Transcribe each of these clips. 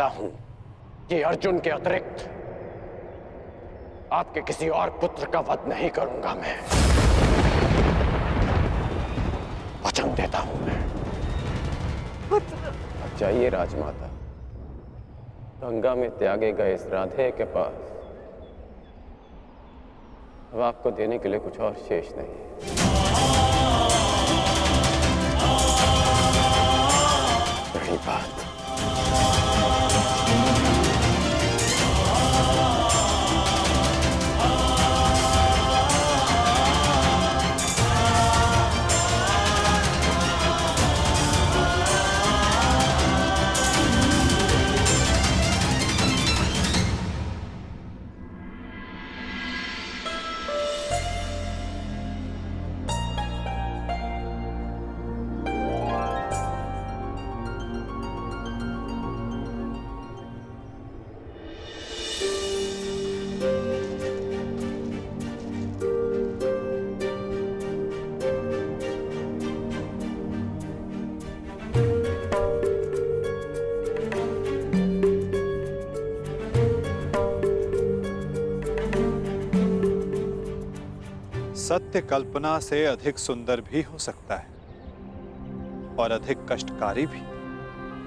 हूं कि अर्जुन के अतिरिक्त आपके किसी और पुत्र का वध नहीं करूंगा मैं। वचन देता हूं मैं। अब जाइए राजमाता, गंगा में त्यागे गए इस राधे के पास अब आपको देने के लिए कुछ और शेष नहीं है। रही बात सत्य कल्पना से अधिक सुंदर भी हो सकता है और अधिक कष्टकारी भी।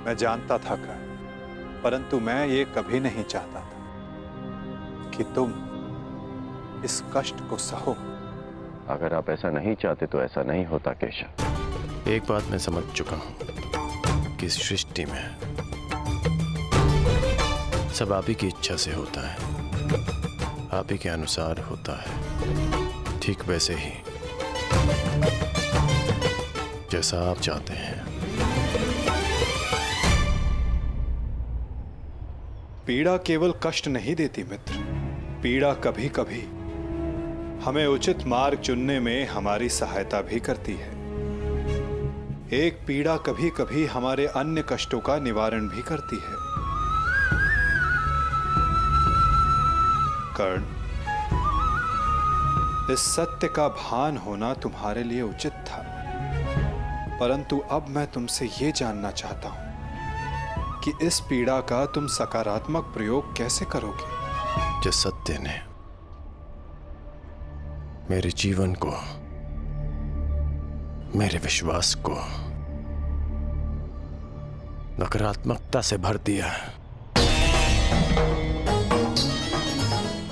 मैं जानता था कर्ण, परंतु मैं ये कभी नहीं चाहता था कि तुम इस कष्ट को सहो। अगर आप ऐसा नहीं चाहते तो ऐसा नहीं होता केशव। एक बात मैं समझ चुका हूं कि इस सृष्टि में सब आप ही की इच्छा से होता है, आप ही के अनुसार होता है, ठीक वैसे ही जैसा आप चाहते हैं। पीड़ा केवल कष्ट नहीं देती मित्र, पीड़ा कभी कभी हमें उचित मार्ग चुनने में हमारी सहायता भी करती है। एक पीड़ा कभी कभी हमारे अन्य कष्टों का निवारण भी करती है। कर्ण, इस सत्य का भान होना तुम्हारे लिए उचित था, परंतु अब मैं तुमसे ये जानना चाहता हूं कि इस पीड़ा का तुम सकारात्मक प्रयोग कैसे करोगे। जिस सत्य ने मेरे जीवन को, मेरे विश्वास को नकारात्मकता से भर दिया,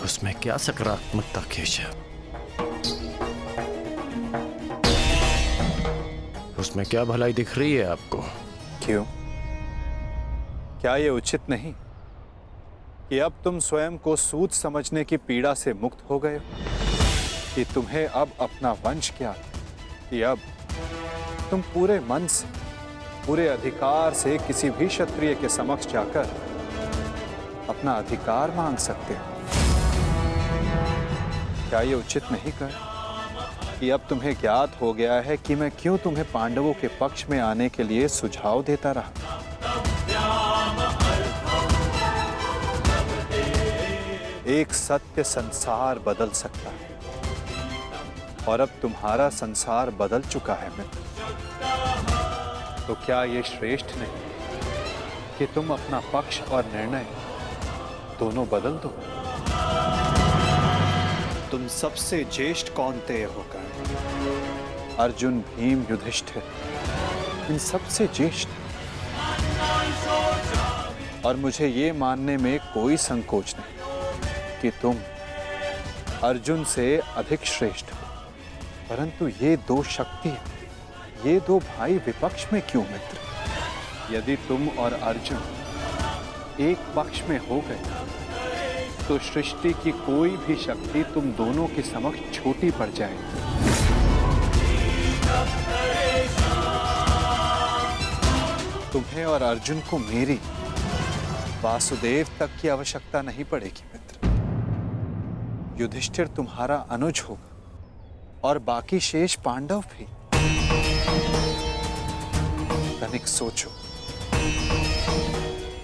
उसमें क्या सकारात्मकता केशव? उसमें क्या भलाई दिख रही है आपको? क्यों? क्या यह उचित नहीं कि अब तुम स्वयं को सूद समझने की पीड़ा से मुक्त हो गए हो? कि तुम्हें अब अपना वंश क्या, कि अब तुम पूरे मन से, पूरे अधिकार से किसी भी क्षत्रिय के समक्ष जाकर अपना अधिकार मांग सकते हो? क्या यह उचित नहीं कर कि अब तुम्हें ज्ञात हो गया है कि मैं क्यों तुम्हें पांडवों के पक्ष में आने के लिए सुझाव देता रहा? एक सत्य संसार बदल सकता है और अब तुम्हारा संसार बदल चुका है मित्र। तो क्या ये श्रेष्ठ नहीं कि तुम अपना पक्ष और निर्णय दोनों बदल दो? तुम सबसे ज्येष्ठ कौन्तेय होकर अर्जुन, भीम, युधिष्ठिर, इन सबसे ज्येष्ठ, और मुझे ये मानने में कोई संकोच नहीं कि तुम अर्जुन से अधिक श्रेष्ठ हो। परंतु ये दो शक्ति, ये दो भाई विपक्ष में क्यों मित्र? यदि तुम और अर्जुन एक पक्ष में हो गए तो सृष्टि की कोई भी शक्ति तुम दोनों के समक्ष छोटी पड़ जाएगी। तुम्हें और अर्जुन को मेरी, वासुदेव तक की आवश्यकता नहीं पड़ेगी मित्र। युधिष्ठिर तुम्हारा अनुज होगा और बाकी शेष पांडव भी। तनिक सोचो,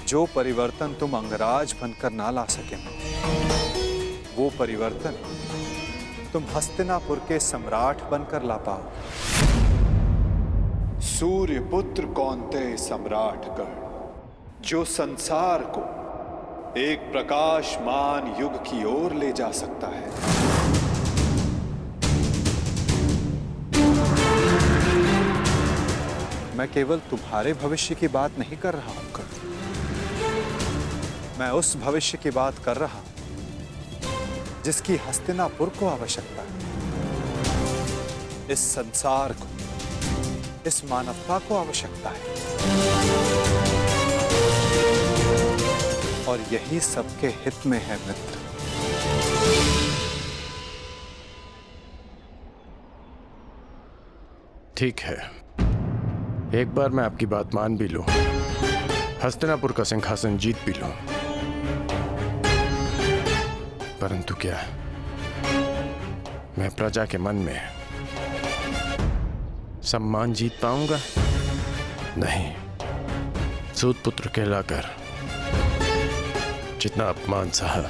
जो परिवर्तन तुम अंगराज बनकर ना ला सके, वो परिवर्तन तुम हस्तिनापुर के सम्राट बनकर ला पाओ। सूर्य पुत्र कौन्तेय सम्राट कर्ण, जो संसार को एक प्रकाशमान युग की ओर ले जा सकता है। मैं केवल तुम्हारे भविष्य की बात नहीं कर रहा हूं कर्ण, मैं उस भविष्य की बात कर रहा हूं जिसकी हस्तिनापुर को आवश्यकता है। इस संसार को, इस मानवता को आवश्यकता है, और यही सबके हित में है मित्र। ठीक है, एक बार मैं आपकी बात मान भी लूं, हस्तिनापुर का सिंहासन जीत भी लूं, परंतु क्या मैं प्रजा के मन में सम्मान जीत पाऊंगा? नहीं। सूत पुत्र कहलाकर जितना अपमान सहा,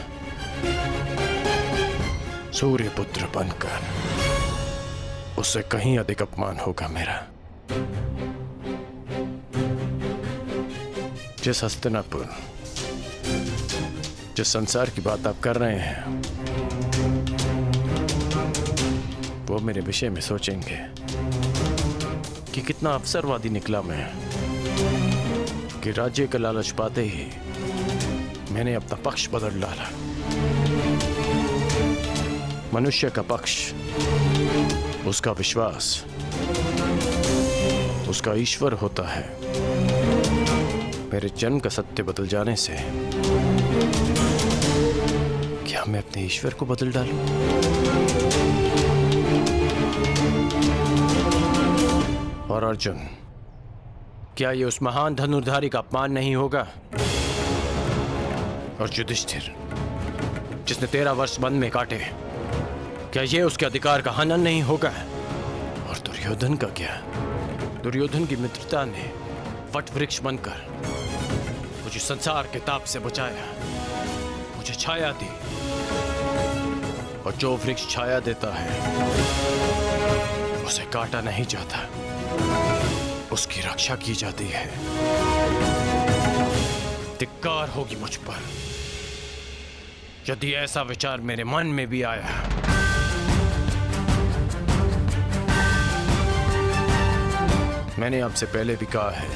सूर्य पुत्र बनकर उससे कहीं अधिक अपमान होगा मेरा। जिस हस्तिनापुर, जिस संसार की बात आप कर रहे हैं, वो मेरे विषय में सोचेंगे कि कितना अवसरवादी निकला मैं, कि राज्य का लालच पाते ही मैंने अपना पक्ष बदल डाला। मनुष्य का पक्ष, उसका विश्वास, उसका ईश्वर होता है। मेरे जन्म का सत्य बदल जाने से क्या मैं अपने ईश्वर को बदल डालूं? और अर्जुन, क्या ये उस महान धनुर्धारी का अपमान नहीं होगा? और युधिष्ठिर, जिसने 13 वर्ष वन में काटे, क्या ये उसके अधिकार का हनन नहीं होगा? और दुर्योधन का क्या? दुर्योधन की मित्रता ने वट वृक्ष बनकर मुझे संसार के ताप से बचाया, मुझे छाया दी, और जो वृक्ष छाया देता है उसे काटा नहीं जाता, उसकी रक्षा की जाती है। धिक्कार होगी मुझ पर यदि ऐसा विचार मेरे मन में भी आया। मैंने आपसे पहले भी कहा है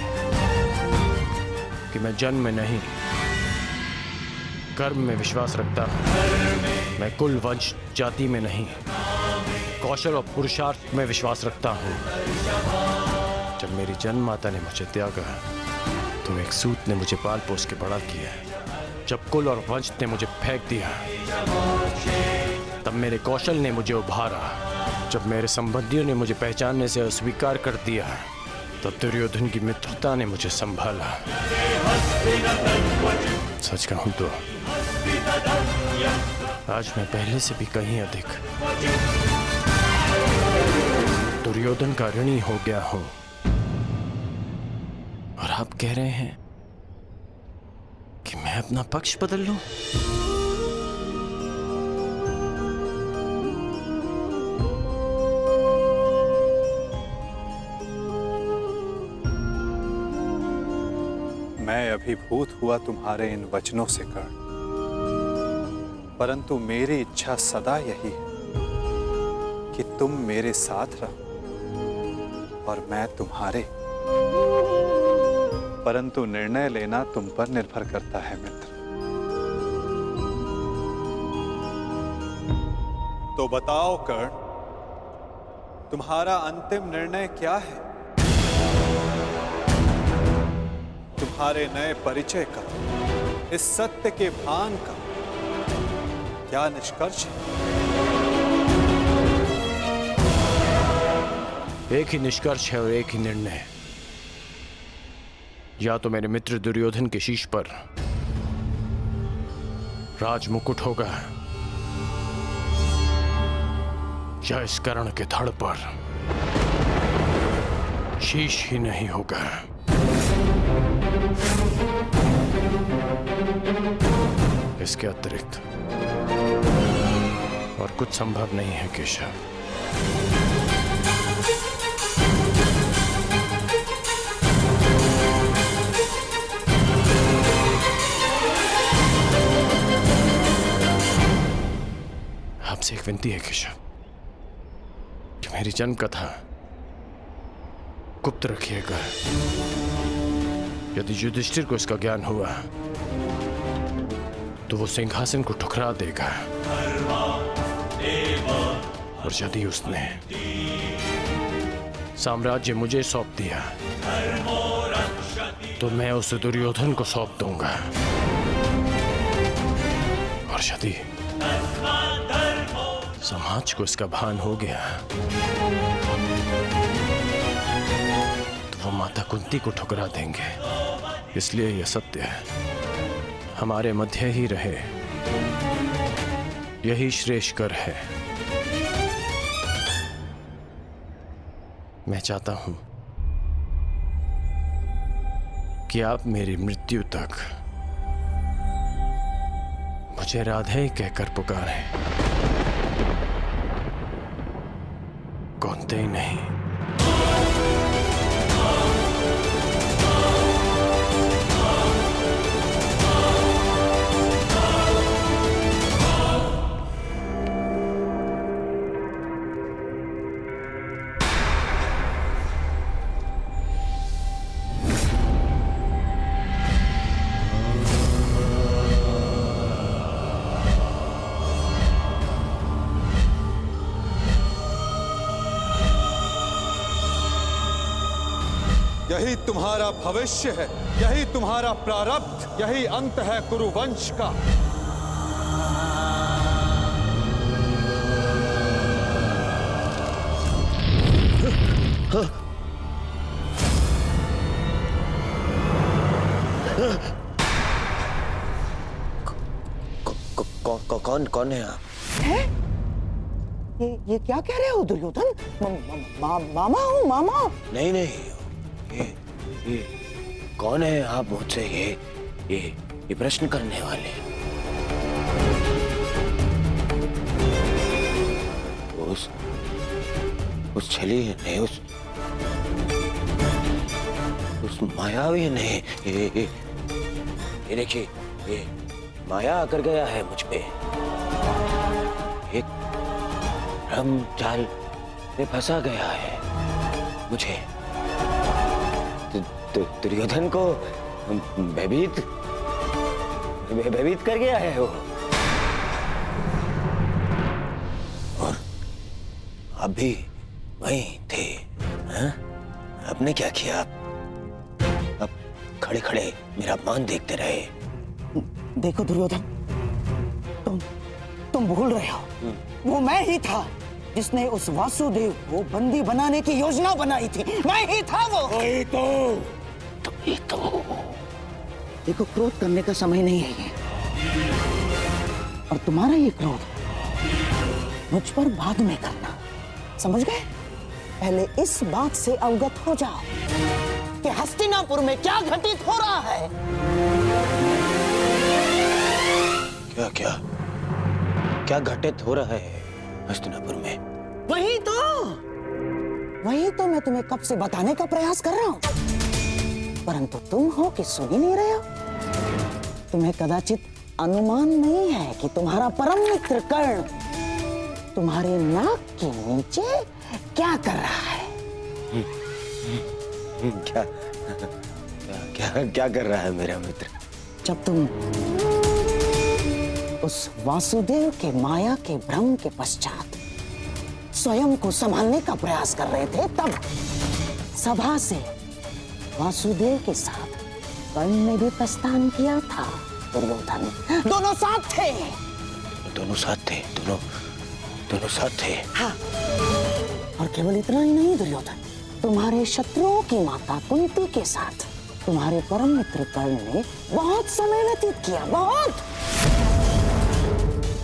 कि मैं जन्म में नहीं, कर्म में विश्वास रखता हूं। मैं कुल, वंश, जाति में नहीं, कौशल और पुरुषार्थ में विश्वास रखता हूं। जब मेरी जन्म माता ने मुझे त्यागा तो एक सूत ने मुझे पाल पोस के बड़ा किया। जब कुल और वंश ने मुझे फेंक दिया तब मेरे कौशल ने मुझे उभारा। जब मेरे संबंधियों ने मुझे पहचानने से अस्वीकार कर दिया तब दुर्योधन की मित्रता ने मुझे संभाला। सच कहूं तो आज मैं पहले से भी कहीं अधिक दुर्योधन का ऋणी हो गया हूं। और आप कह रहे हैं कि मैं अपना पक्ष बदल लूं? मैं अभिभूत हुआ तुम्हारे इन वचनों से कर्ण, परंतु मेरी इच्छा सदा यही है कि तुम मेरे साथ रहो और मैं तुम्हारे। परंतु निर्णय लेना तुम पर निर्भर करता है मित्र। तो बताओ कर्ण, तुम्हारा अंतिम निर्णय क्या है? तुम्हारे नए परिचय का, इस सत्य के भान का क्या निष्कर्ष है? एक ही निष्कर्ष है और एक ही निर्णय। या तो मेरे मित्र दुर्योधन के शीश पर राज मुकुट होगा, या इस कर्ण के धड़ पर शीश ही नहीं होगा। इसके अतिरिक्त और कुछ संभव नहीं है केशव। आपसे एक विनती है केशव कि मेरी जन्म कथा गुप्त रखिएगा। यदि युधिष्ठिर को इसका ज्ञान हुआ तो वो सिंहासन को ठुकरा देगा, और यदि उसने साम्राज्य मुझे सौंप दिया तो मैं उसे दुर्योधन को सौंप दूंगा, और यदि समाज को इसका भान हो गया तो वो माता कुंती को ठुकरा देंगे। इसलिए यह सत्य हमारे मध्य ही रहे, यही श्रेष्ठकर है। मैं चाहता हूं कि आप मेरी मृत्यु तक मुझे राधे कहकर पुकारें, कौनते ही नहीं। यही तुम्हारा भविष्य है, यही तुम्हारा प्रारब्ध, यही अंत है कुरुवंश का। कौन है आप? है? ये क्या कह रहे हो दुर्योधन? मामा हूँ, मामा। नहीं ये कौन है आप मुझसे ये प्रश्न करने वाले? उस छली ने, उस मायावी ने, ये देखिए, ये माया कर गया है मुझ पे। एक भ्रम जाल में फंसा गया है मुझे। दुर्योधन को भयभीत कर गया है वो। और आप भी वहीं थे, हाँ? आपने क्या किया? अब खड़े खड़े मेरा अपमान देखते रहे। देखो दुर्योधन, तुम भूल रहे हो, वो मैं ही था जिसने उस वासुदेव को बंदी बनाने की योजना बनाई थी। मैं ही था वो। वही तो। देखो, क्रोध करने का समय नहीं है ये, और तुम्हारा ये क्रोध मुझ पर बाद में करना, समझ गए? पहले इस बात से अवगत हो जाओ कि हस्तिनापुर में क्या घटित हो रहा है। क्या घटित हो रहा है हस्तिनापुर में? वही तो मैं तुम्हें कब से बताने का प्रयास कर रहा हूं, परंतु तुम हो कि सुन ही नहीं रहे हो। तुम्हें कदाचित अनुमान नहीं है कि तुम्हारा परम मित्र कर्ण तुम्हारे नाक के नीचे क्या कर रहा है। क्या कर रहा है मेरा मित्र? जब तुम उस वासुदेव के माया के भ्रम के पश्चात स्वयं को संभालने का प्रयास कर रहे थे, तब सभा से वासुदेव के साथ कर्ण ने भी प्रस्थान किया था। दुर्योधन, दोनों साथ थे। दोनों साथ थे। हाँ, और केवल इतना ही नहीं दुर्योधन, तुम्हारे शत्रुओं की माता कुंती के साथ तुम्हारे परम मित्र कर्ण ने बहुत समय व्यतीत किया, बहुत।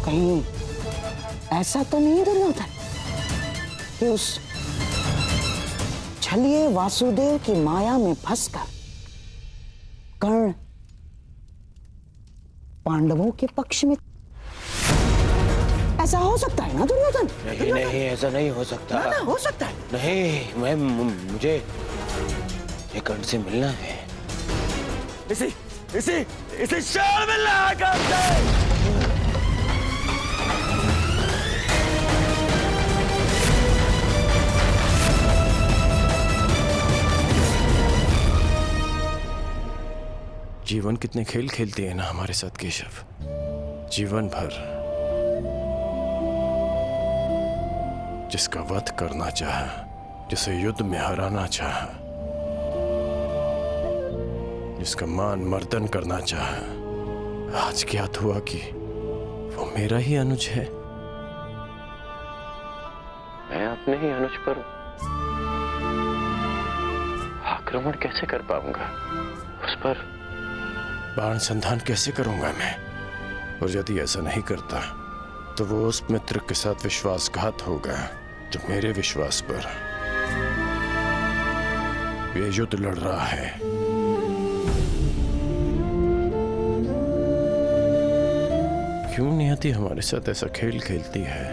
कहीं ऐसा तो नहीं दुर्योधन कि उस छलिए वासुदेव की माया में फंसकर कर्ण पांडवों के पक्ष में? ऐसा हो सकता है ना दुर्योधन? नहीं, ऐसा नहीं हो सकता। ना, हो सकता है। नहीं, मुझे कर्ण से मिलना है। इसे शाल मिलना है कर्ण से। जीवन कितने खेल खेलती है ना हमारे साथ केशव। जीवन भर जिसका वध करना चाहा, जिसे युद्ध में हराना चाहा, जिसका मान मर्दन करना चाहा, आज ज्ञात हुआ कि वो मेरा ही अनुज है। मैं अपने ही अनुज पर आक्रमण कैसे कर पाऊंगा? उस पर बाण संधान कैसे करूंगा मैं? और यदि ऐसा नहीं करता तो वो उस मित्र के साथ विश्वासघात होगा जो मेरे विश्वास पर ये युद्ध लड़ रहा है। क्यों नियति हमारे साथ ऐसा खेल खेलती है?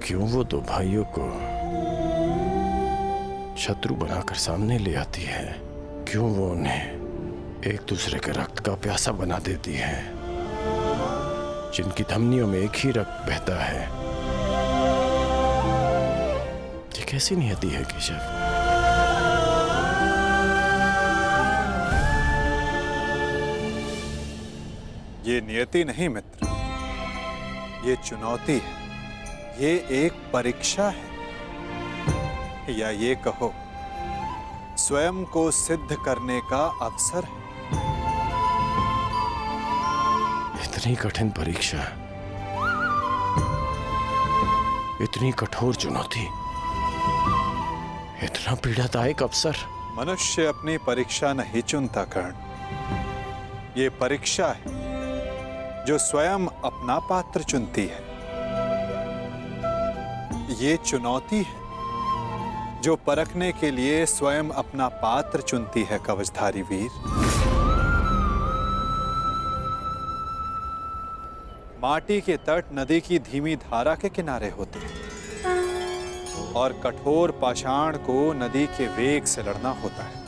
क्यों वो दो भाइयों को शत्रु बनाकर सामने ले आती है? क्यों वो उन्हें एक दूसरे के रक्त का प्यासा बना देती है, जिनकी धमनियों में एक ही रक्त बहता है? ये कैसी नियति है केशव? ये नियति नहीं मित्र, ये चुनौती है, ये एक परीक्षा है, या ये कहो स्वयं को सिद्ध करने का अवसर है। इतनी कठिन परीक्षा, इतनी कठोर चुनौती, इतना पीड़ादायक अवसर। मनुष्य अपनी परीक्षा नहीं चुनता कर्ण, ये परीक्षा है जो स्वयं अपना पात्र चुनती है। ये चुनौती है जो परखने के लिए स्वयं अपना पात्र चुनती है कवचधारी वीर। माटी के तट नदी की धीमी धारा के किनारे होते हैं और कठोर पाषाण को नदी के वेग से लड़ना होता है।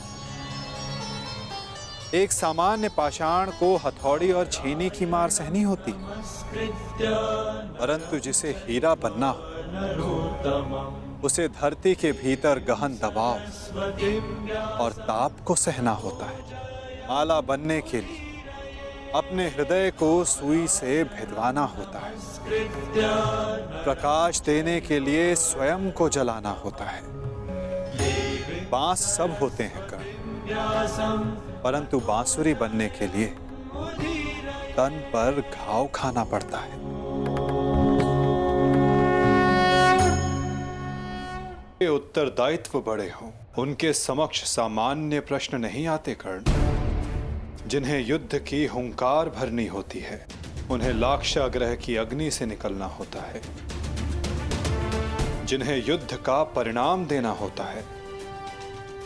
एक सामान्य पाषाण को हथौड़ी और छेनी की मार सहनी होती, परंतु जिसे हीरा बनना हो उसे धरती के भीतर गहन दबाव और ताप को सहना होता है। माला बनने के लिए अपने हृदय को सुई से भिदवाना होता है। प्रकाश देने के लिए स्वयं को जलाना होता है। बांस सब होते हैं कर्ण, परंतु बांसुरी बनने के लिए तन पर घाव खाना पड़ता है। ये उत्तरदायित्व बड़े हों, उनके समक्ष सामान्य प्रश्न नहीं आते कर्ण। जिन्हें युद्ध की हुंकार भरनी होती है, उन्हें लाक्षागृह की अग्नि से निकलना होता है। जिन्हें युद्ध का परिणाम देना होता है,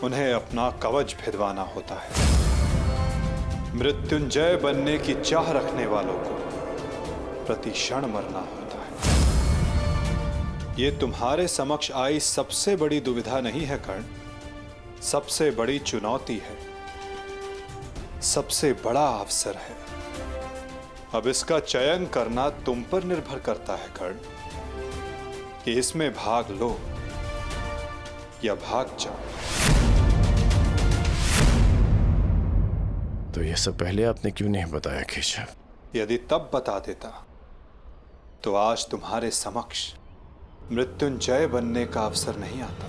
उन्हें अपना कवच भिदवाना होता है। मृत्युंजय बनने की चाह रखने वालों को प्रति क्षण मरना होता है। ये तुम्हारे समक्ष आई सबसे बड़ी दुविधा नहीं है कर्ण, सबसे बड़ी चुनौती है, सबसे बड़ा अवसर है। अब इसका चयन करना तुम पर निर्भर करता है कर्ण कि इसमें भाग लो या भाग जाओ। तो ये सब पहले आपने क्यों नहीं बताया केशव? यदि तब बता देता तो आज तुम्हारे समक्ष मृत्युंजय बनने का अवसर नहीं आता।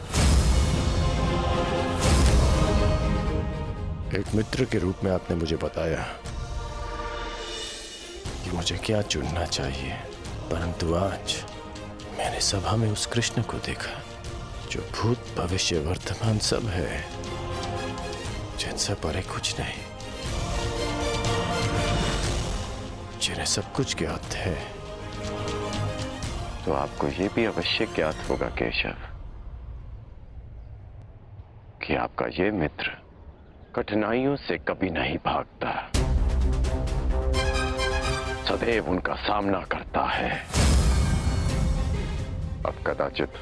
एक मित्र के रूप में आपने मुझे बताया कि मुझे क्या चुनना चाहिए, परंतु आज मैंने सभा में उस कृष्ण को देखा जो भूत भविष्य वर्तमान सब है, जिनसे परे कुछ नहीं, जिन्हें सब कुछ ज्ञात है। तो आपको यह भी अवश्य ज्ञात होगा केशव कि आपका ये मित्र कठिनाइयों से कभी नहीं भागता, सदैव उनका सामना करता है। अब कदाचित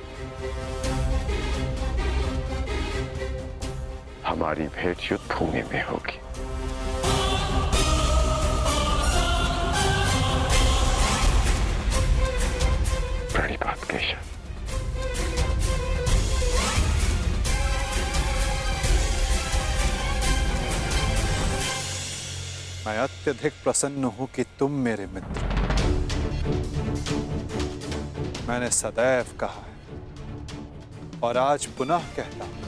हमारी भेंट युद्ध भूमि में होगी। प्रणिपात केशव। मैं अत्यधिक प्रसन्न हूं कि तुम मेरे मित्र हो। मैंने सदैव कहा है और आज पुनः कहता हूं,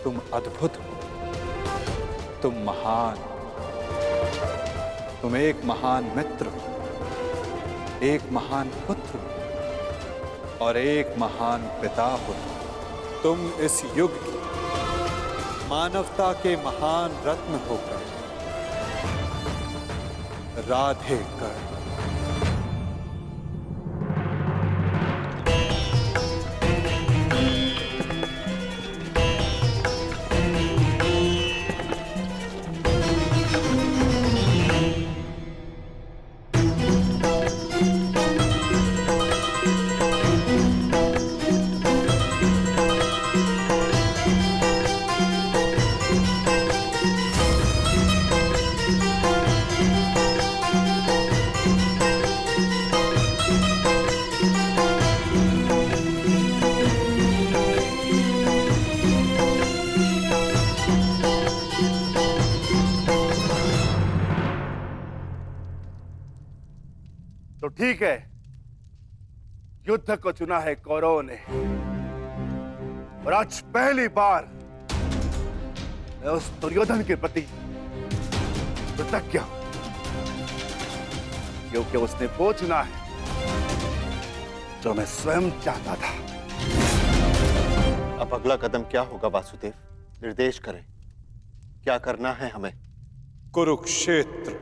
तुम अद्भुत हो, तुम महान हो, तुम एक महान मित्र हो, एक महान पुत्र हो और एक महान पिता हो। तुम इस युग की मानवता के महान रत्न होकर राधे कर। तो ठीक है, युद्ध को चुना है कौरवों ने और आज पहली बार मैं उस दुर्योधन के प्रति कृतज्ञ हूं, क्योंकि उसने वो चुना है जो मैं स्वयं चाहता था। अब अगला कदम क्या होगा वासुदेव? निर्देश करें, क्या करना है हमें? कुरुक्षेत्र।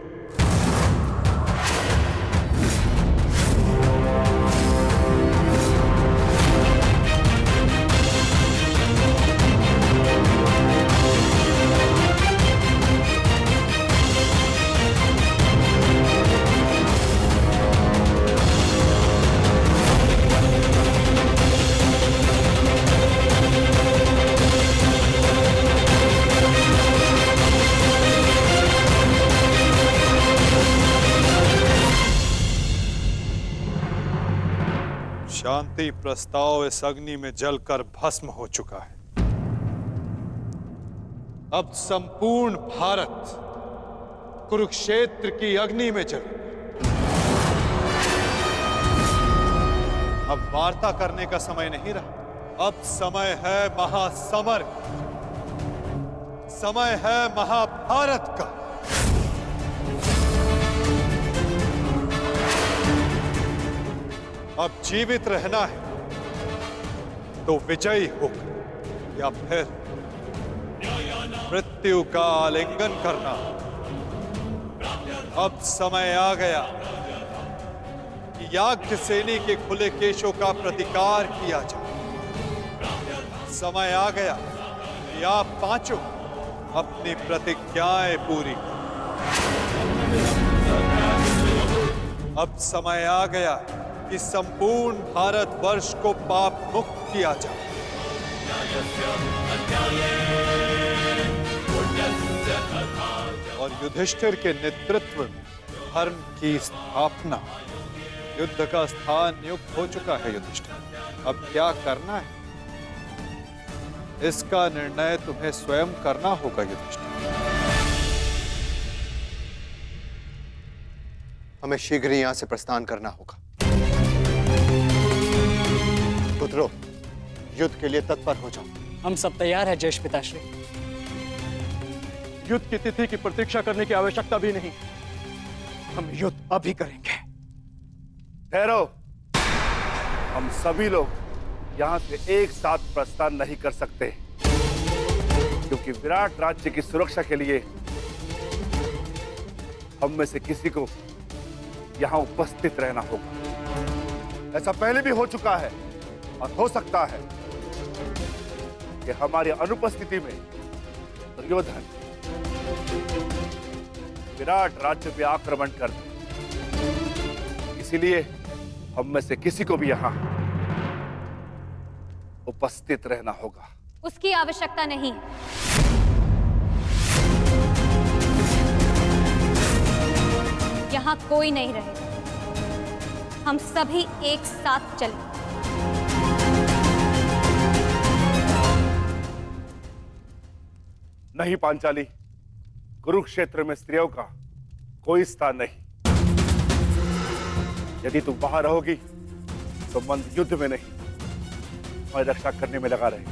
शांति प्रस्ताव इस अग्नि में जलकर भस्म हो चुका है। अब संपूर्ण भारत कुरुक्षेत्र की अग्नि में जले। अब वार्ता करने का समय नहीं रहा, अब समय है महासमर, समय है महाभारत का। अब जीवित रहना है तो विजयी होकर या फिर मृत्यु का आलिंगन करना। अब समय आ गया कि याज्ञसेनी के खुले केशों का प्रतिकार किया जाए। समय आ गया कि आप पांचों अपनी प्रतिज्ञाएं पूरी करें। अब समय आ गया कि संपूर्ण भारतवर्ष को पाप मुक्त किया जाए। और युधिष्ठिर के नेतृत्व में धर्म की स्थापना। युद्ध का स्थान नियुक्त हो चुका है युधिष्ठिर। अब क्या करना है, इसका निर्णय तुम्हें स्वयं करना होगा युधिष्ठिर। हमें शीघ्र ही यहां से प्रस्थान करना होगा। पुत्रों, युद्ध के लिए तत्पर हो जाओ। हम सब तैयार हैं जयेश पिताश्री। युद्ध की तिथि की प्रतीक्षा करने की आवश्यकता भी नहीं, हम युद्ध अभी करेंगे। ठहरो, हम सभी लोग यहां से एक साथ प्रस्थान नहीं कर सकते, क्योंकि विराट राज्य की सुरक्षा के लिए हम में से किसी को यहां उपस्थित रहना होगा। ऐसा पहले भी हो चुका है और हो सकता है कि हमारी अनुपस्थिति में दुर्योधन विराट राज्य पे आक्रमण कर दे। इसीलिए हम में से किसी को भी यहां उपस्थित रहना होगा। उसकी आवश्यकता नहीं। यहां कोई नहीं रहेगा, हम सभी एक साथ चलें। नहीं पांचाली, कुरुक्षेत्र में स्त्रियों का कोई स्थान नहीं। यदि तुम वहां रहोगी तो मंद युद्ध में नहीं, तुम्हारी रक्षा करने में लगा रहेगा।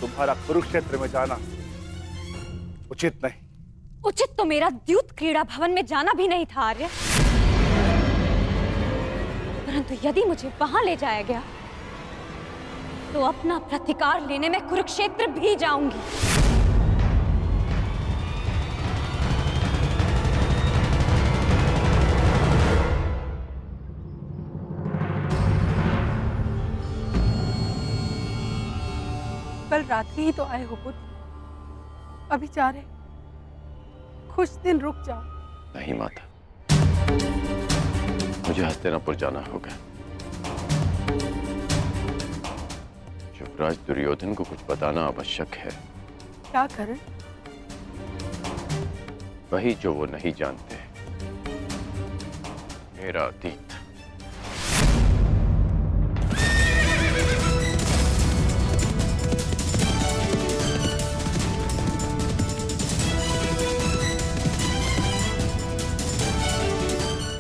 तुम्हारा कुरुक्षेत्र में जाना उचित नहीं। उचित तो मेरा द्यूत क्रीड़ा भवन में जाना भी नहीं था आर्य, परंतु यदि मुझे वहां ले जाया गया तो अपना प्रतिकार लेने में कुरुक्षेत्र भी जाऊंगी। कल रात्रि ही तो आए हो पुत्र, अभी जा रहे? कुछ दिन रुक जाओ। नहीं माता, मुझे हस्तिनापुर जाना होगा। युवराज दुर्योधन को कुछ बताना आवश्यक है। क्या करें? वही जो वो नहीं जानते, मेरा अतीत।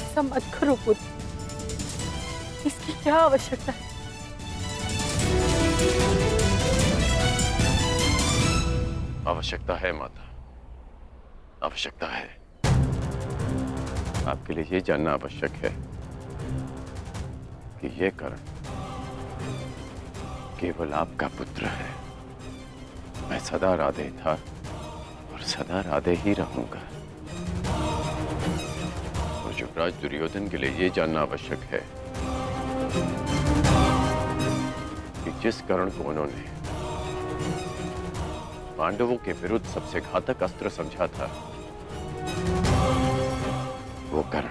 ऐसा मत करो पुत्र, इसकी क्या आवश्यकता है? आवश्यकता है माता, आवश्यकता है। आपके लिए ये जानना आवश्यक है कि ये कर्ण केवल आपका पुत्र है। मैं सदा राधे था और सदा राधे ही रहूंगा। और युवराज दुर्योधन के लिए ये जानना आवश्यक है कि जिस कर्ण को उन्होंने पांडवों के विरुद्ध सबसे घातक अस्त्र समझा था, वो कर्ण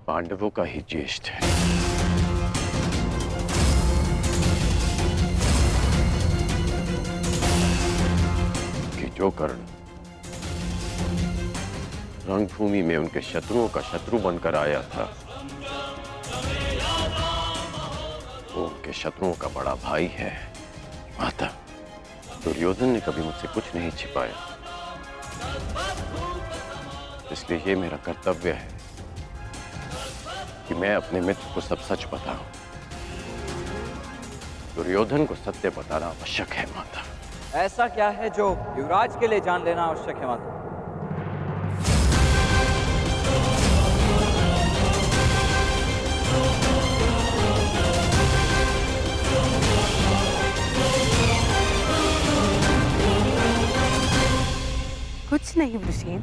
पांडवों का ही ज्येष्ठ है। कि जो कर्ण रणभूमि में उनके शत्रुओं का शत्रु बनकर आया था, वो उनके शत्रुओं का बड़ा भाई है। माता, दुर्योधन ने कभी मुझसे कुछ नहीं छिपाया, इसलिए ये मेरा कर्तव्य है कि मैं अपने मित्र को सब सच बताऊं। दुर्योधन को सत्य बताना आवश्यक है माता। ऐसा क्या है जो युवराज के लिए जान लेना आवश्यक है माता? कुछ नहीं वृषेण,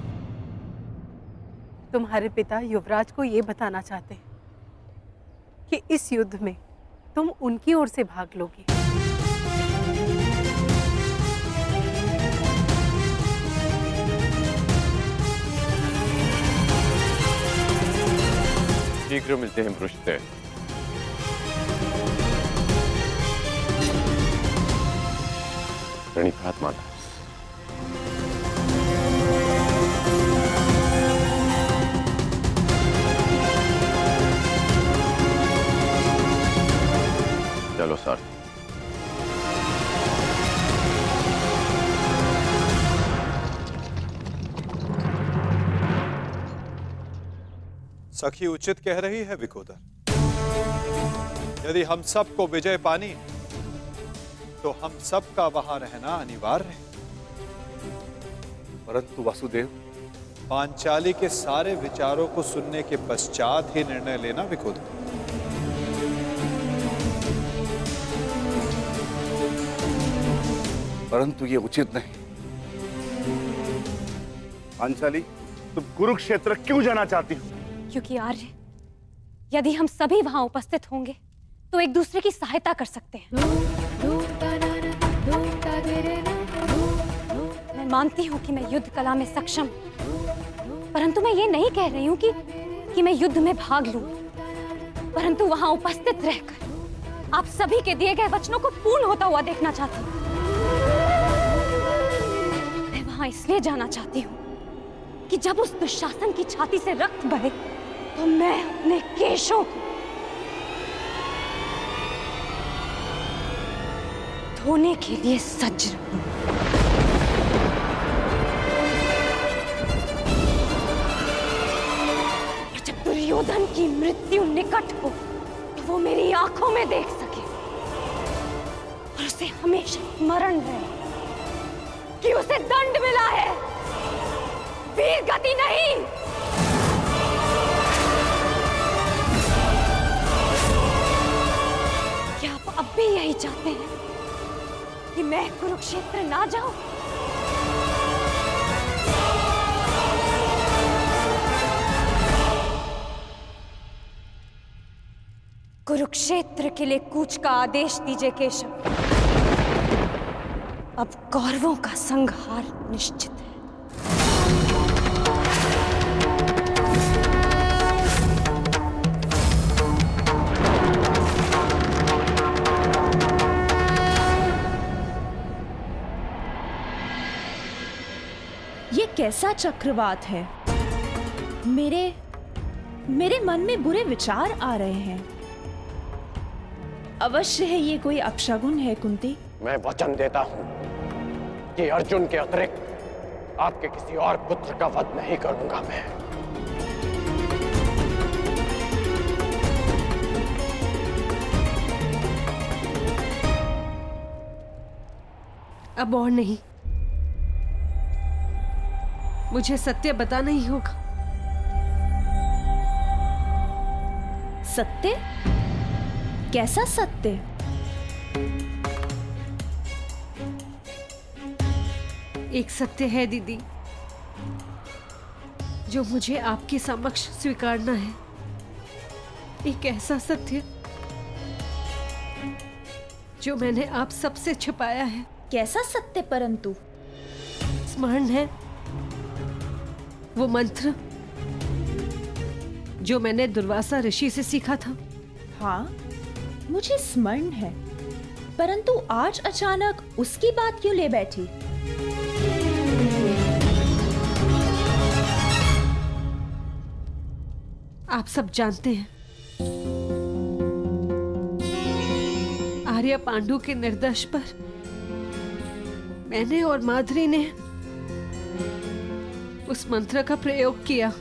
तुम्हारे पिता युवराज को यह बताना चाहते हैं कि इस युद्ध में तुम उनकी ओर से भाग लोगे। शीघ्र मिलते हैं पृष्ठे। प्रणिपात माता। चलो सर। सखी उचित कह रही है विकोदर। यदि हम सबको विजय पानी है तो हम सबका वहां रहना अनिवार्य है। परंतु वासुदेव, पांचाली के सारे विचारों को सुनने के पश्चात ही निर्णय लेना विकोदर। परंतु ये उचित नहीं। पांचाली, तुम कुरुक्षेत्र क्यों जाना चाहती हो? क्योंकि आर्य, यदि हम सभी वहां उपस्थित होंगे तो एक दूसरे की सहायता कर सकते हैं। मैं मानती हूं कि मैं युद्ध कला में सक्षम हूं, परंतु मैं ये नहीं कह रही हूं कि मैं युद्ध में भाग लूं, परंतु वहां उपस्थित रहकर आप सभी के दिए गए वचनों को पूर्ण होता हुआ देखना चाहती हूं। मैं वहां इसलिए जाना चाहती हूं कि जब उस दुशासन की छाती से रक्त बहे तो मैं अपने केशों को धोने के लिए सज्ज रहूं। दुर्योधन की मृत्यु निकट हो तो वो मेरी आंखों में देख सके और उसे हमेशा स्मरण रहे कि उसे दंड मिला है, वीर गति नहीं। क्या आप अब भी यही चाहते हैं कि मैं कुरुक्षेत्र ना जाऊं? कुरुक्षेत्र के लिए कूच का आदेश दीजिए केशव। अब कौरवों का संहार निश्चित है। ये कैसा चक्रवात है? मेरे मन में बुरे विचार आ रहे हैं। अवश्य है ये कोई अपशगुन है कुंती। मैं वचन देता हूं कि अर्जुन के अतिरिक्त आपके किसी और पुत्र का वध नहीं करूंगा मैं। अब और नहीं, मुझे सत्य बताना ही होगा। सत्य? कैसा सत्य? एक सत्य है दीदी, जो मुझे आपके समक्ष स्वीकारना है। एक ऐसा सत्य जो मैंने आप सबसे छिपाया है। कैसा सत्य? परंतु स्मरण है वो मंत्र जो मैंने दुर्वासा ऋषि से सीखा था? हाँ, मुझे स्मरण है, परंतु आज अचानक उसकी बात क्यों ले बैठी? आप सब जानते हैं, आर्य पांडु के निर्देश पर मैंने और माधुरी ने उस मंत्र का प्रयोग किया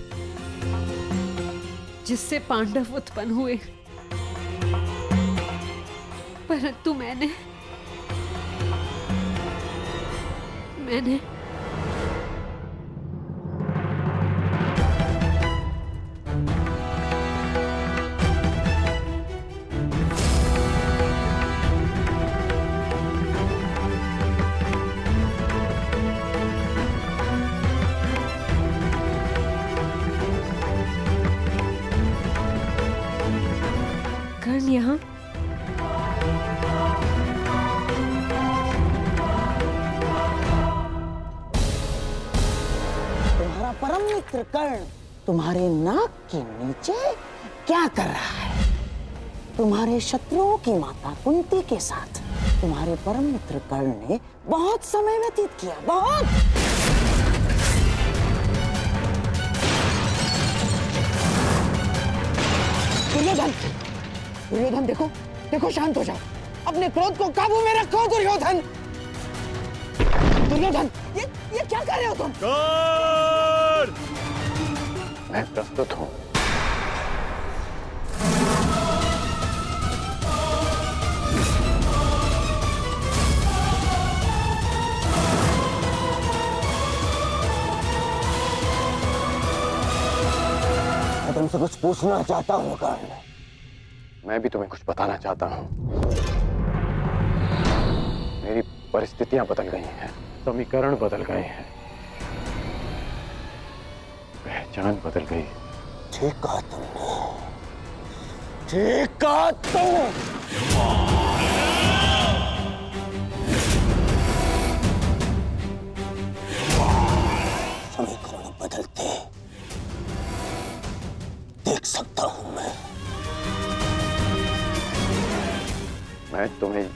जिससे पांडव उत्पन्न हुए, परंतु मैंने कर्ण यहाँ तुम्हारा परम मित्र कर्ण तुम्हारे नाक के नीचे क्या कर रहा है? तुम्हारे शत्रुओं की माता कुंती के साथ तुम्हारे परम मित्र कर्ण ने बहुत समय व्यतीत किया, बहुत। दुर्योधन, दुर्योधन देखो, देखो, शांत हो जाओ, अपने क्रोध को काबू में रखो। दुर्योधन, दुर्योधन, ये क्या कर रहे हो तुम? मैं प्रस्तुत हूं। मैं तुमसे कुछ पूछना चाहता हूँ कर्ण। मैं भी तुम्हें कुछ बताना चाहता हूं। मेरी परिस्थितियां बदल गई हैं, समीकरण बदल गए हैं, पहचान बदल गई। ठीक कहा तुमने, ठीक कहा तुम। समीकरण बदलते देख सकता हूं मैं तुम्हें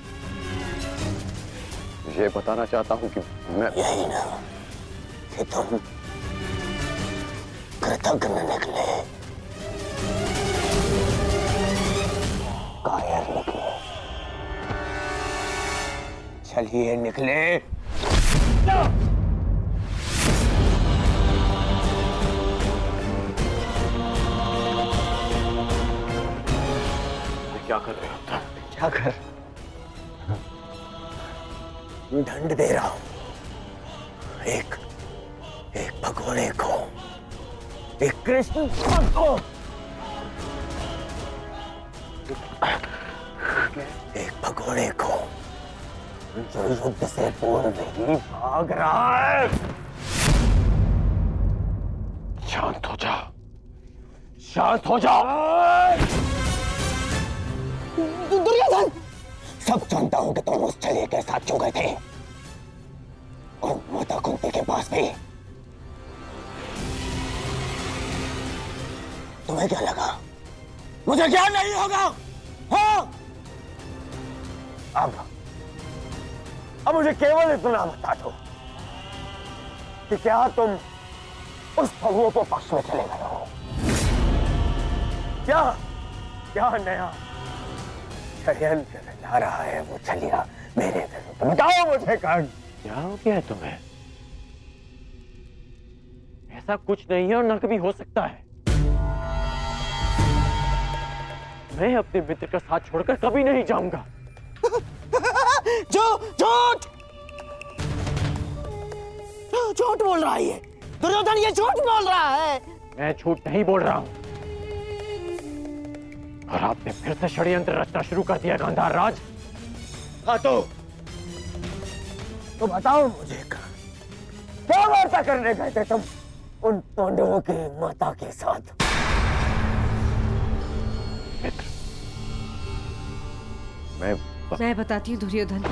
ये बताना चाहता हूं कि मैं यही ना कि तुम कृतज्ञ निकले, कायर निकले। चलिए निकले। कर रहे हो तुम? क्या कर? दंड दे रहा हूं एक भगोड़े को, एक कृष्ण को, एक भगोड़े को जो युद्ध से पूर्व ही भाग रहा है। शांत हो जा, शांत हो जा। दुर्योधन, सब जानता हूं कि तुम उस छलिए के साथ क्यों गए थे, और माता कुंती के पास भी। तुम्हें क्या लगा मुझे क्या नहीं होगा? हाँ? अब मुझे केवल इतना बता दो कि क्या तुम उस छलिए के पक्ष में चले गए हो? क्या नया षड्यंत्र रचा रहा है वो छलिया मेरे विरुद्ध? बताओ मुझे कर्ण। क्या हो गया है तुम्हें? ऐसा कुछ नहीं है और न कभी हो सकता है। मैं अपने मित्र का साथ छोड़कर कभी नहीं जाऊंगा। झूठ बोल रहा है ये दुर्योधन, ये झूठ बोल रहा है। मैं झूठ नहीं बोल रहा हूं, और आपने फिर से षड्यंत्र रचना शुरू कर दिया गांधार राज। हाँ तो बताओ मुझे क्या वार्ता करने गए थे तुम उन पांडवों की माता के साथ? मित्र, मैं बताती हूँ दुर्योधन।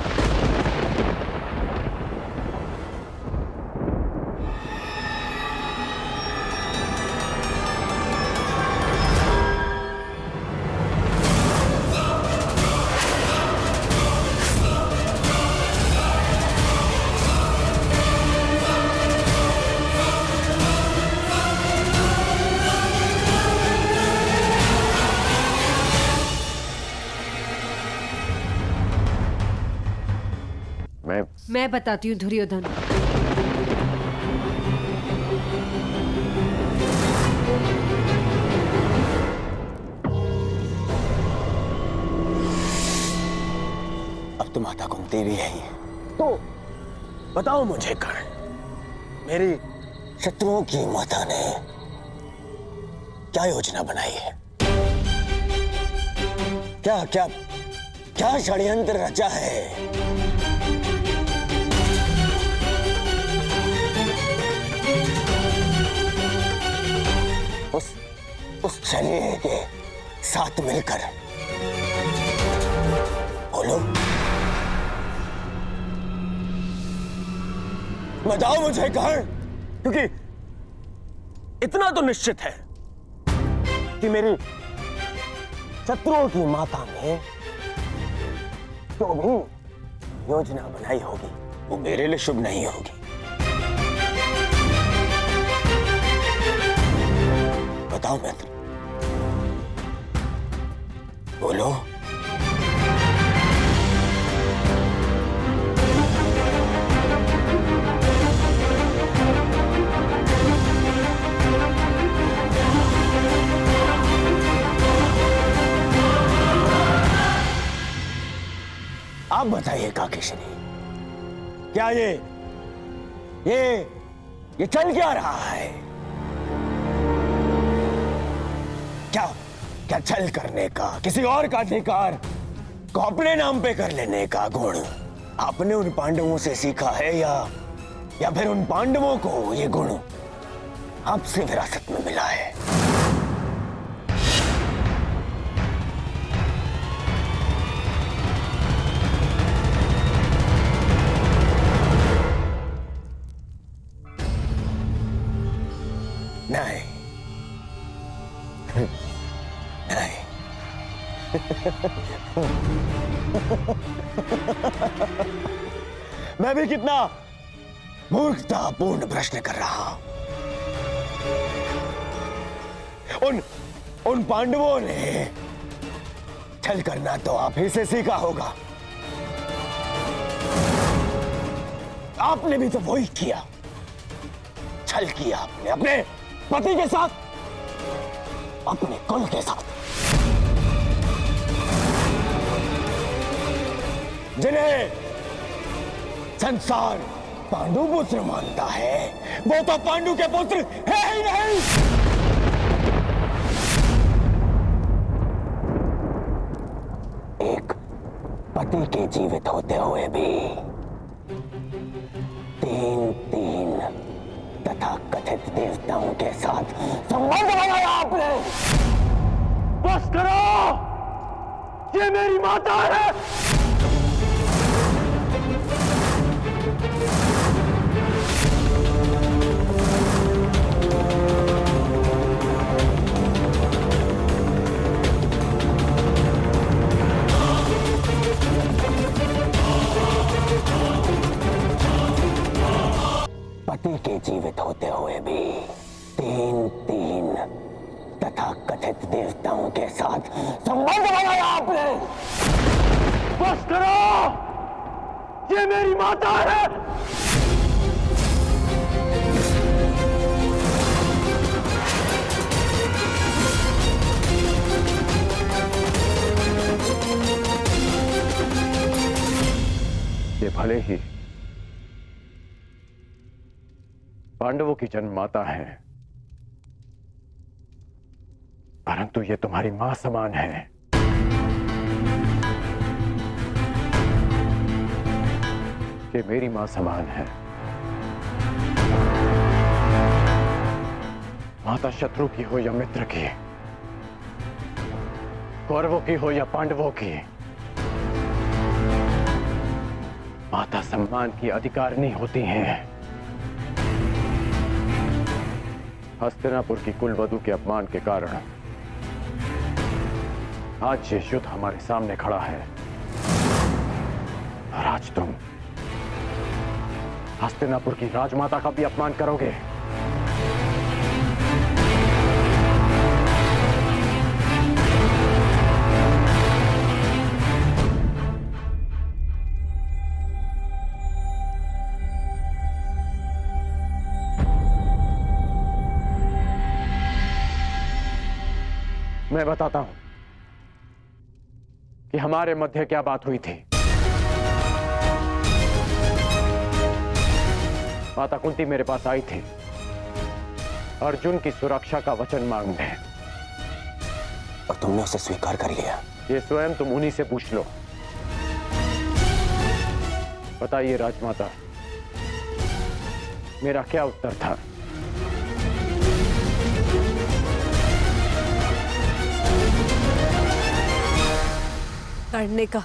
मैं बताती हूँ दुर्योधन। अब तो माता कुंती भी है ही, तो बताओ मुझे कर्ण, मेरी शत्रुओं की माता ने क्या योजना बनाई है? क्या क्या क्या षड्यंत्र रचा है? उस छलिए के साथ मिलकर बोलो, बताओ मुझे कर्ण, क्योंकि इतना तो निश्चित है कि मेरी शत्रुओं की माता ने जो भी योजना बनाई होगी वो मेरे लिए शुभ नहीं होगी। बताओ मित्र, बोलो। आप बताइए काकेशनी, क्या ये चल क्या रहा है? क्या छल करने का, किसी और का अधिकार को अपने नाम पे कर लेने का गुण आपने उन पांडवों से सीखा है, या फिर उन पांडवों को ये गुण आपसे विरासत में मिला है? नहीं नहीं। मैं भी कितना मूर्खतापूर्ण प्रश्न कर रहा हूं। उन पांडवों ने छल करना तो आप ही से सीखा होगा। आपने भी तो वही किया, छल किया आपने अपने पति के साथ, अपने कुल के साथ। जिन्हें संसार पांडु पुत्र मानता है, वो तो पांडु के पुत्र है ही नहीं। एक पति के जीवित होते हुए भी तीन तथा कथित देवताओं के साथ संबंध बनाया आपने। बस करो, ये मेरी माता है। पति के जीवित होते हुए भी तीन तथा कथित देवताओं के साथ संबंध बनाया आपने। बस करो, ये मेरी माता है। ये भले ही पांडवों की जन्ममाता है, परंतु ये तुम्हारी मां समान है। ये मेरी मां समान है। माता शत्रु की हो या मित्र की, कौरवों की हो या पांडवों की, माता सम्मान की अधिकारिणी होती हैं। हस्तिनापुर की कुलवधू के अपमान के कारण आज ये युद्ध हमारे सामने खड़ा है, और आज तुम हस्तिनापुर की राजमाता का भी अपमान करोगे। मैं बताता हूं कि हमारे मध्य क्या बात हुई थी। माता कुंती मेरे पास आई थी अर्जुन की सुरक्षा का वचन मांगने, और तुमने उसे स्वीकार कर लिया। ये स्वयं तुम उन्हीं से पूछ लो। बताइए राजमाता, मेरा क्या उत्तर था? लड़ने का,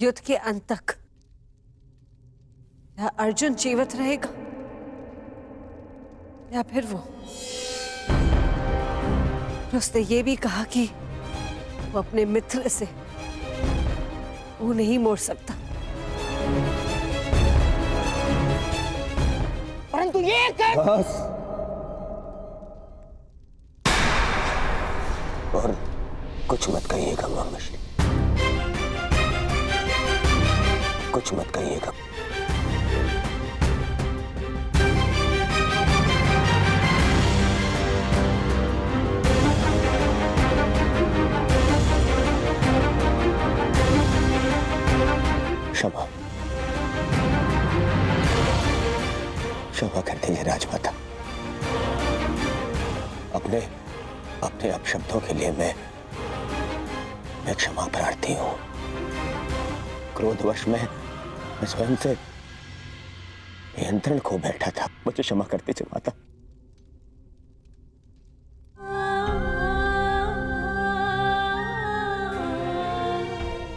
युद्ध के अंत तक या अर्जुन जीवित रहेगा या फिर वो। उसने ये भी कहा कि वो अपने मित्र से वो नहीं मोड़ सकता। परंतु ये बस, और कुछ मत कहिएगा मामश्री, कुछ मत कहिएगा। क्षमा, क्षमा कर दीजिए राजमाता। अपने अपशब्दों के लिए मैं क्षमा प्रार्थी हूं। क्रोधवश मैं स्वयं से नियंत्रण खो बैठा था। मुझे क्षमा कर दीजिए माता।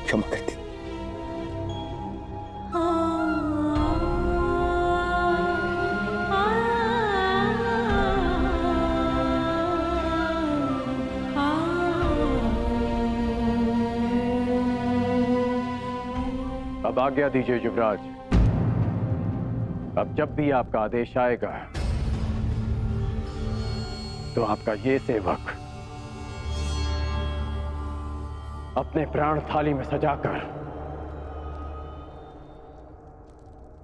क्षमा कर दीजिए। अब आज्ञा दीजिए युवराज। अब जब भी आपका आदेश आएगा तो आपका ये सेवक अपने प्राण थाली में सजाकर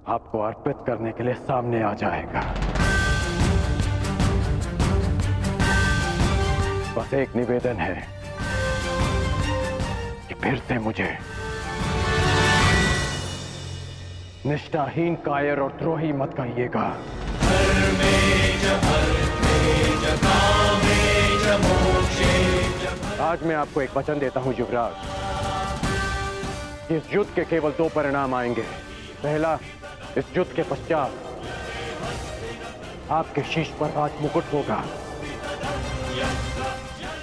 आपको अर्पित करने के लिए सामने आ जाएगा। बस एक निवेदन है कि फिर से मुझे निष्ठाहीन, कायर और द्रोही मत कहिएगा। आज मैं आपको एक वचन देता हूं युवराज। इस युद्ध के केवल 2 परिणाम आएंगे। पहला, इस युद्ध के पश्चात आपके शीश पर राज मुकुट होगा,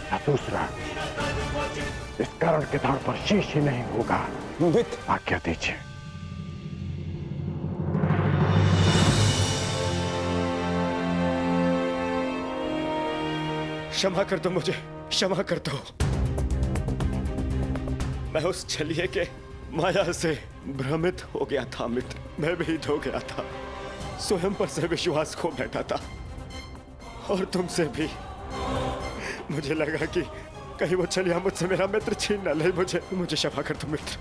या दूसरा, इस कर्ण के धड़ पर शीश ही नहीं होगा। आज्ञा दीजिए। क्षमा कर दो मुझे, क्षमा कर दो। मैं उस छलिए के माया से भ्रमित हो गया था मित्र। मैं भीत हो गया था, स्वयं पर से विश्वास खो बैठा था, और तुमसे भी। मुझे लगा कि कहीं वो छलिया मुझसे मेरा मित्र छीन न ले। मुझे क्षमा कर दो मित्र।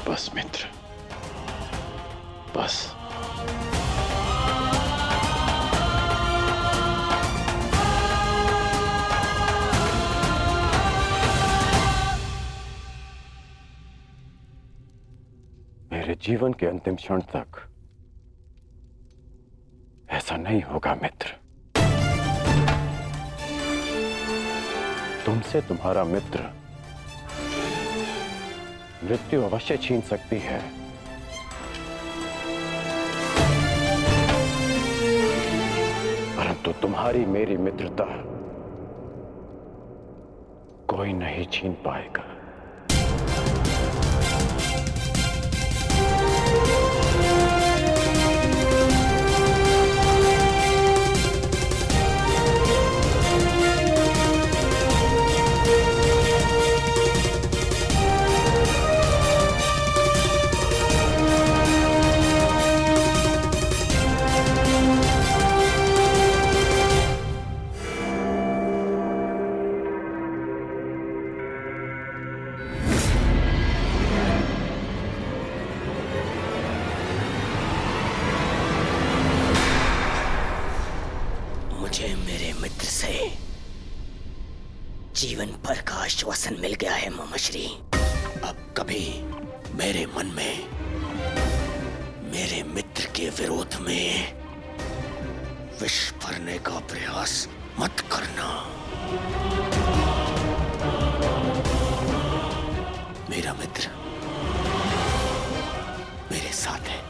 बस मित्र, बस। मेरे जीवन के अंतिम क्षण तक ऐसा नहीं होगा मित्र। तुमसे तुम्हारा मित्र मृत्यु अवश्य छीन सकती है, परंतु तुम्हारी मेरी मित्रता कोई नहीं छीन पाएगा। मुझे मेरे मित्र से जीवन भर का आश्वासन मिल गया है मामाश्री। अब कभी मेरे मन में मेरे मित्र के विरोध में विष भरने का प्रयास मत करना। मेरा मित्र मेरे साथ है।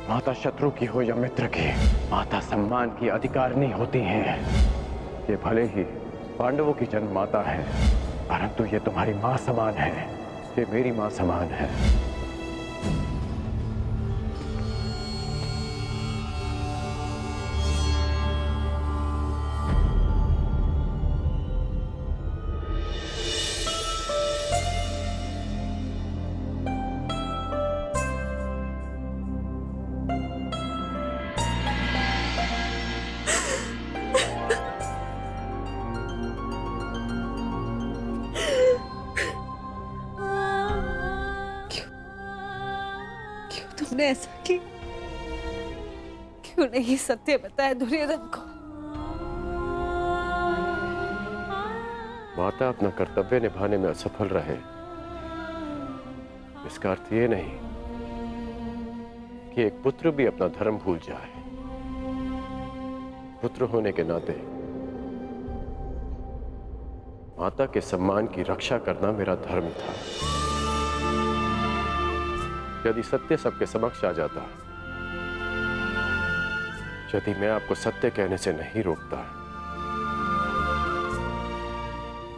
माता शत्रु की हो या मित्र की, माता सम्मान की अधिकारिणी होती हैं। ये भले ही पांडवों की जन्म माता है, परंतु ये तुम्हारी मां समान है। ये मेरी मां समान है। तुमने ऐसा क्यों नहीं सत्य बताया दुर्योधन को? माता अपना कर्तव्य निभाने में असफल रहे, इसका अर्थ ये नहीं कि एक पुत्र भी अपना धर्म भूल जाए। पुत्र होने के नाते माता के सम्मान की रक्षा करना मेरा धर्म था। यदि सत्य सबके समक्ष आ जाता, यदि मैं आपको सत्य कहने से नहीं रोकता,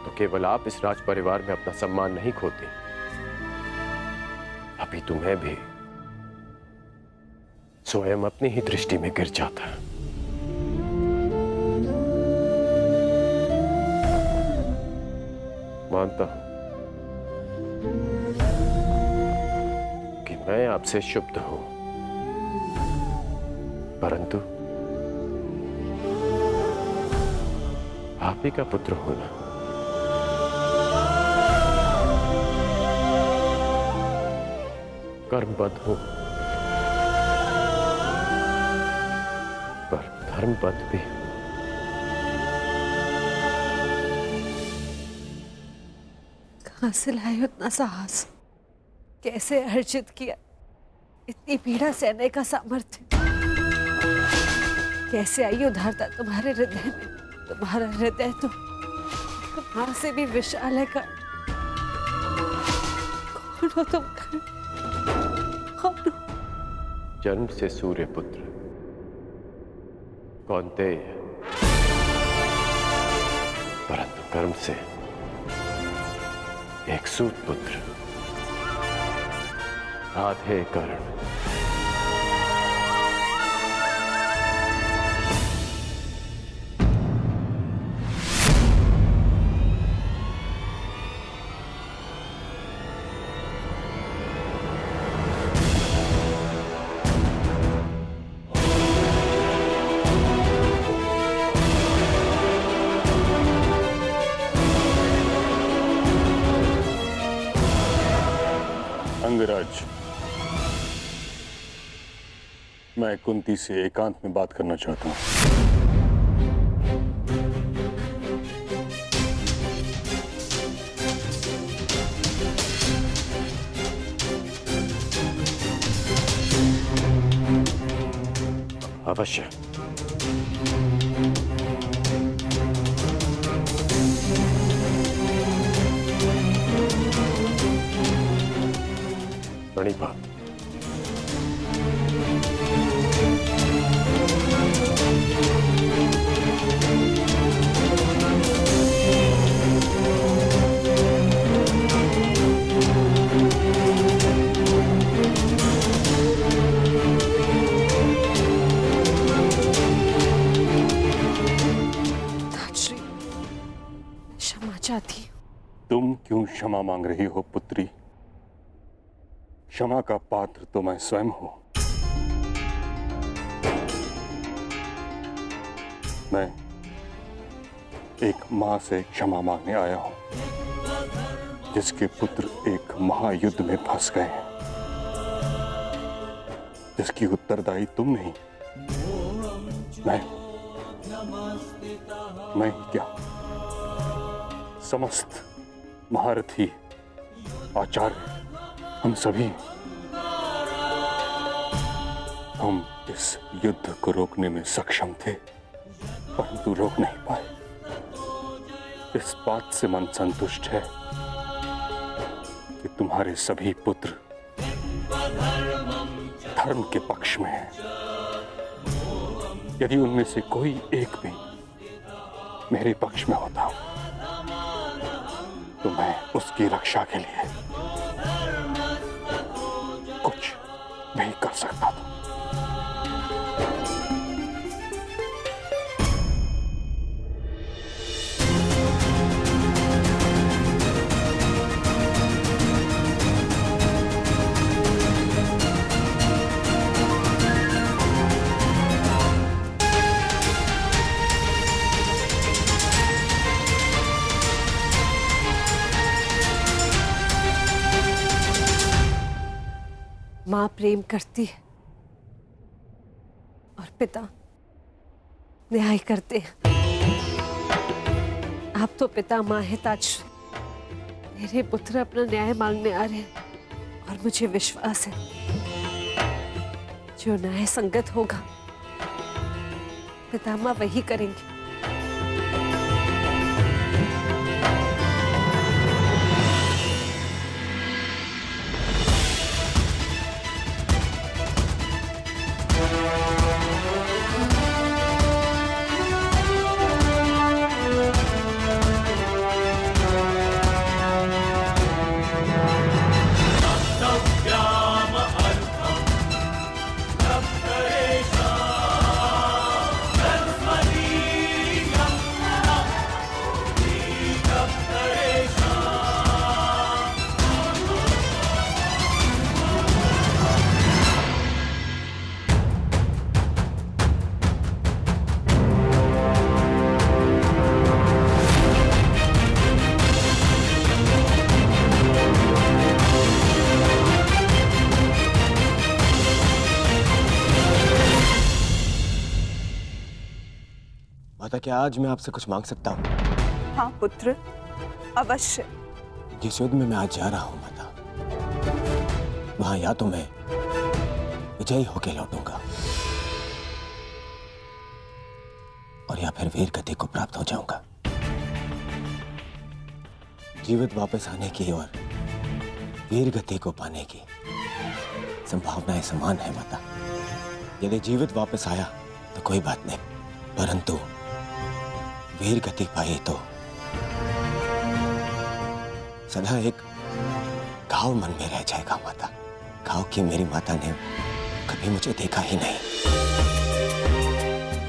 तो केवल आप इस राज परिवार में अपना सम्मान नहीं खोती, अभी तुम्हें भी स्वयं अपनी ही दृष्टि में गिर जाता। मानता हूं कि मैं आपसे क्षुब्ध हूं, परंतु आप ही का पुत्र हूं ना। कर्मबद्ध हूं, पर धर्मबद्ध भी। कहां से लाए उतना साहस? कैसे अर्जित किया इतनी पीड़ा सहने का सामर्थ्य? कैसे आई उदारता तुम्हारे हृदय में? तुम्हारा हृदय तो मां से भी विशाल है। कौन हो तुम? कौन हो? जन्म से सूर्य पुत्र कौन्तेय, परंतु कर्म से एक सूत पुत्र राधे कर्ण। अंगराज, मैं कुंती से एकांत में बात करना चाहता हूं। अवश्य। प्रणीपा, क्षमा चाहती हूँ। तुम क्यों क्षमा मांग रही हो पुत्री? क्षमा का पात्र तो मैं स्वयं हूं। मैं एक मां से क्षमा मांगने आया हूं जिसके पुत्र एक महायुद्ध में फंस गए हैं, जिसकी उत्तरदायी तुम नहीं, मैं ही क्या, समस्त महारथी आचार्य, हम सभी। हम इस युद्ध को रोकने में सक्षम थे, परंतु रोक नहीं पाए। इस बात से मन संतुष्ट है कि तुम्हारे सभी पुत्र धर्म के पक्ष में हैं। यदि उनमें से कोई एक भी मेरे पक्ष में होता तो मैं उसकी रक्षा के लिए कुछ नहीं कर सकता था। मां प्रेम करती है और पिता न्याय करते हैं। आप तो पिता मां हिताश्रय, मेरे पुत्र अपना न्याय मांगने आ रहे हैं और मुझे विश्वास है जो न्याय संगत होगा पितामह वही करेंगे। माता, क्या आज मैं आपसे कुछ मांग सकता हूँ? हाँ पुत्र, अवश्य। जिस युद्ध में मैं आज जा रहा हूँ माता, वहां या तो मैं विजयी होके लौटूंगा और या फिर वीर गति को प्राप्त हो जाऊंगा। जीवित वापस आने की और वीर गति को पाने की संभावनाएं समान है माता। यदि जीवित वापस आया तो कोई बात नहीं, परंतु वीर गति पाई तो सदा एक घाव मन में रह जाएगा माता। घाव की मेरी माता ने कभी मुझे देखा ही नहीं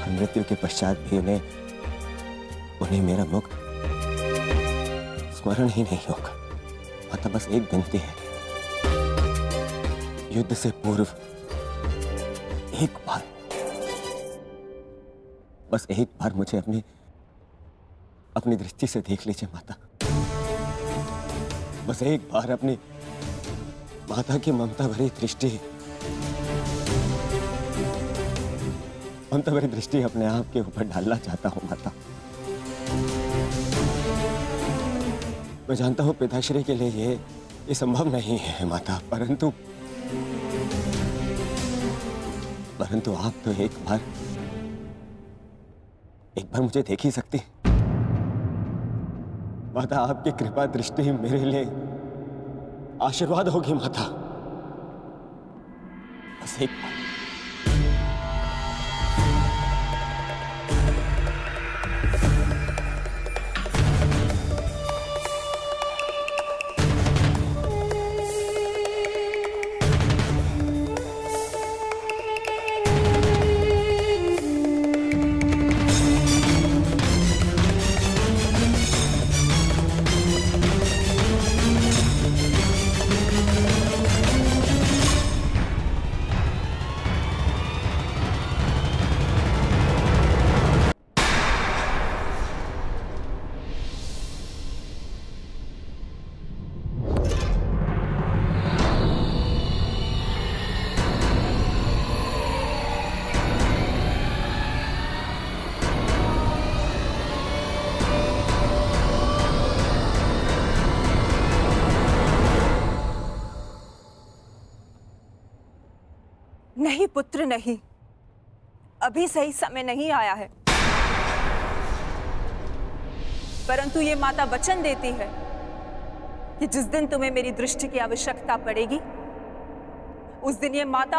और मृत्यु के पश्चात भी उन्हें मेरा मुख स्मरण ही नहीं होगा। माता, बस एक विनती है, युद्ध से पूर्व एक बार, बस एक बार मुझे अपनी दृष्टि से देख लीजिए माता। बस एक बार अपनी माता की ममता भरी दृष्टि अपने आप के ऊपर डालना चाहता हूं माता। मैं जानता हूं पिताश्री के लिए ये संभव नहीं है माता, परंतु आप तो एक बार मुझे देख ही सकती माता। आपकी कृपा दृष्टि मेरे लिए आशीर्वाद होगी माता। बस एक बार। नहीं पुत्र नहीं, अभी सही समय नहीं आया है। परंतु ये माता वचन देती है कि जिस दिन तुम्हें मेरी दृष्टि की आवश्यकता पड़ेगी, उस दिन ये माता